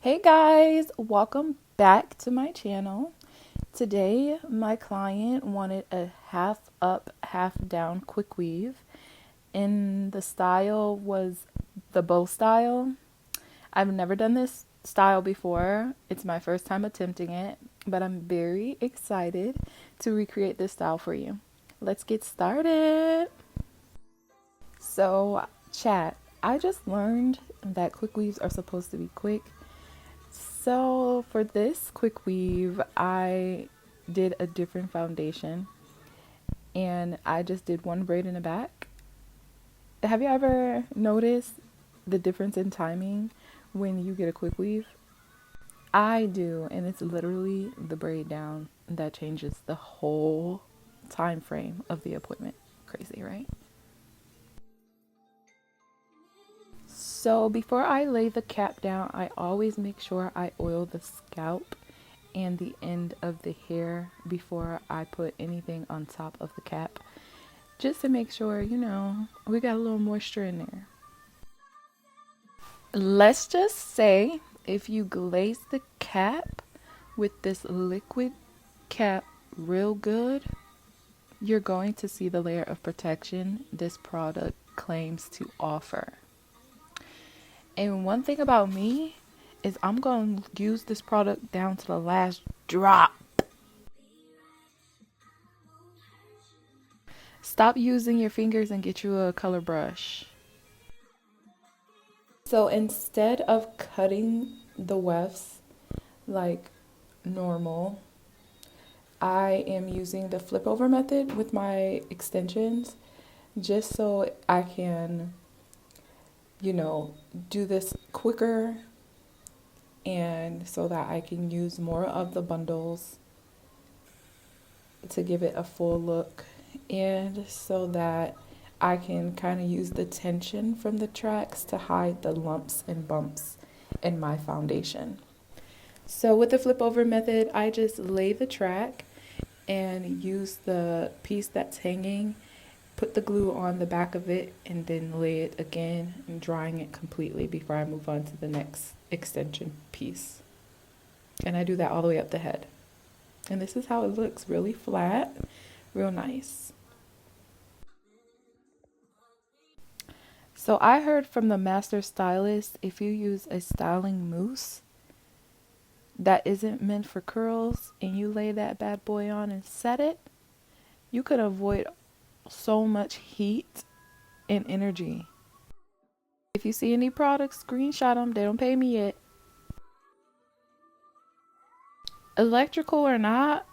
Hey guys, welcome back to my channel. Today, my client wanted a half up, half down quick weave, and the style was the bow style. I've never done this style before. It's my first time attempting it, but I'm very excited to recreate this style for you. Let's get started. So, chat, I just learned that quick weaves are supposed to be quick. So for this quick weave, I did a different foundation and I just did one braid in the back. Have you ever noticed the difference in timing when you get a quick weave? I do, and it's literally the braid down that changes the whole time frame of the appointment. Crazy, right? So before I lay the cap down, I always make sure I oil the scalp and the end of the hair before I put anything on top of the cap, just to make sure, we got a little moisture in there. Let's just say if you glaze the cap with this liquid cap real good, you're going to see the layer of protection this product claims to offer. And one thing about me is I'm going to use this product down to the last drop. Stop using your fingers and get you a color brush. So instead of cutting the wefts like normal, I am using the flip over method with my extensions just so I can, do this quicker and so that I can use more of the bundles to give it a full look and so that I can kind of use the tension from the tracks to hide the lumps and bumps in my foundation. So with the flip over method, I just lay the track and use the piece that's hanging, put the glue on the back of it, and then lay it again, and drying it completely before I move on to the next extension piece. And I do that all the way up the head. And this is how it looks, really flat, real nice. So I heard from the master stylist, if you use a styling mousse that isn't meant for curls and you lay that bad boy on and set it, you could avoid so much heat and energy. If you see any products, screenshot them. They don't pay me yet. Electrical or not,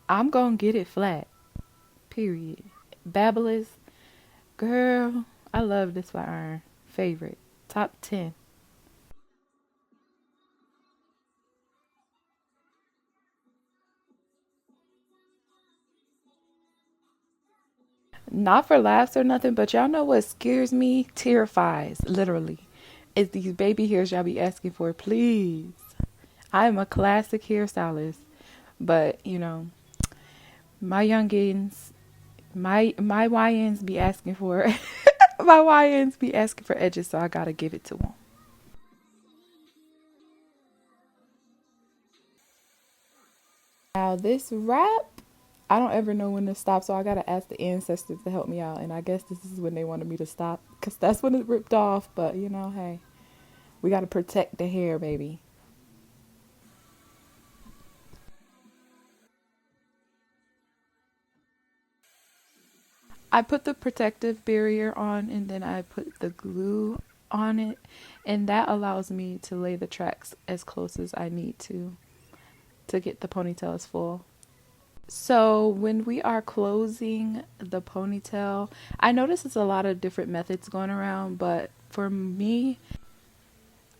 I'm gonna get it flat. Period. Babyliss, girl, I love this flat iron. Favorite. Top 10. Not for laughs or nothing, but y'all know what scares me? Terrifies, literally. Is these baby hairs y'all be asking for, please. I am a classic hairstylist, but my youngins, my YNs be asking for my YNs be asking for edges, so I gotta give it to them. Now this wrap, I don't ever know when to stop, so I gotta ask the ancestors to help me out, and I guess this is when they wanted me to stop, because that's when it ripped off, but hey, we gotta protect the hair, baby. I put the protective barrier on and then I put the glue on it, and that allows me to lay the tracks as close as I need to get the ponytail as full. So when we are closing the ponytail, I notice it's a lot of different methods going around, but for me,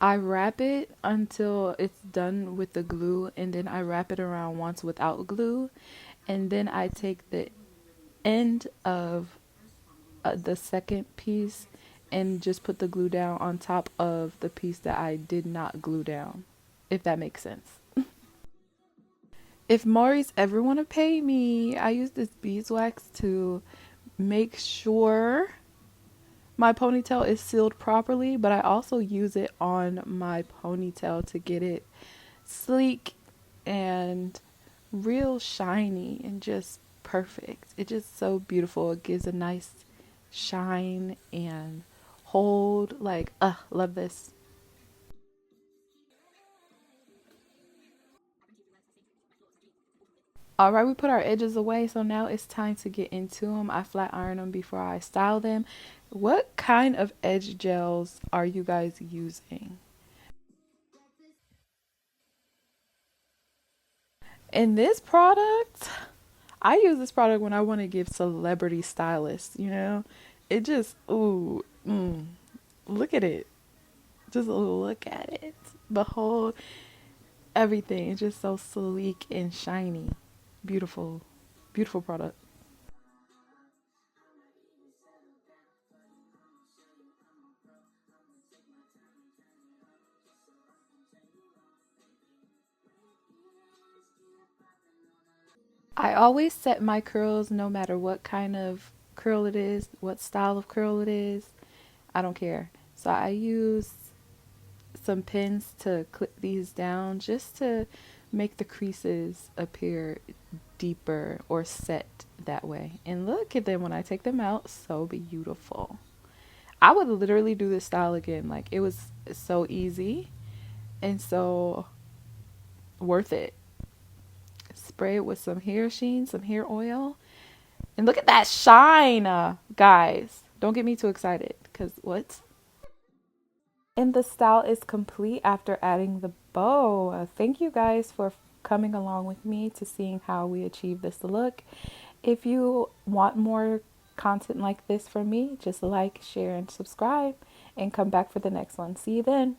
I wrap it until it's done with the glue, and then I wrap it around once without glue, and then I take the end of the second piece and just put the glue down on top of the piece that I did not glue down, if that makes sense. If Maurice ever want to pay me, I use this beeswax to make sure My ponytail is sealed properly, but I also use it on my ponytail to get it sleek and real shiny and just perfect. It's just so beautiful. It gives a nice shine and hold. Like, love this. All right, we put our edges away, so now it's time to get into them. I flat iron them before I style them. What kind of edge gels are you guys using? In this product, I use this product when I want to give celebrity stylists, you know? It just, ooh, look at it. Just look at it. Behold everything. It's just so sleek and shiny. Beautiful, beautiful product. I always set my curls no matter what kind of curl it is, what style of curl it is. I don't care. So I use some pins to clip these down just to make the creases appear deeper or set that way. And look at them when I take them out, so beautiful. I would literally do this style again. Like, it was so easy and so worth it. Spray it with some hair sheen, some hair oil, and look at that shine, guys. Don't get me too excited, because what? And the style is complete after adding the bow. Thank you guys for coming along with me to seeing how we achieve this look. If you want more content like this from me, just like, share, and subscribe, and come back for the next one. See you then.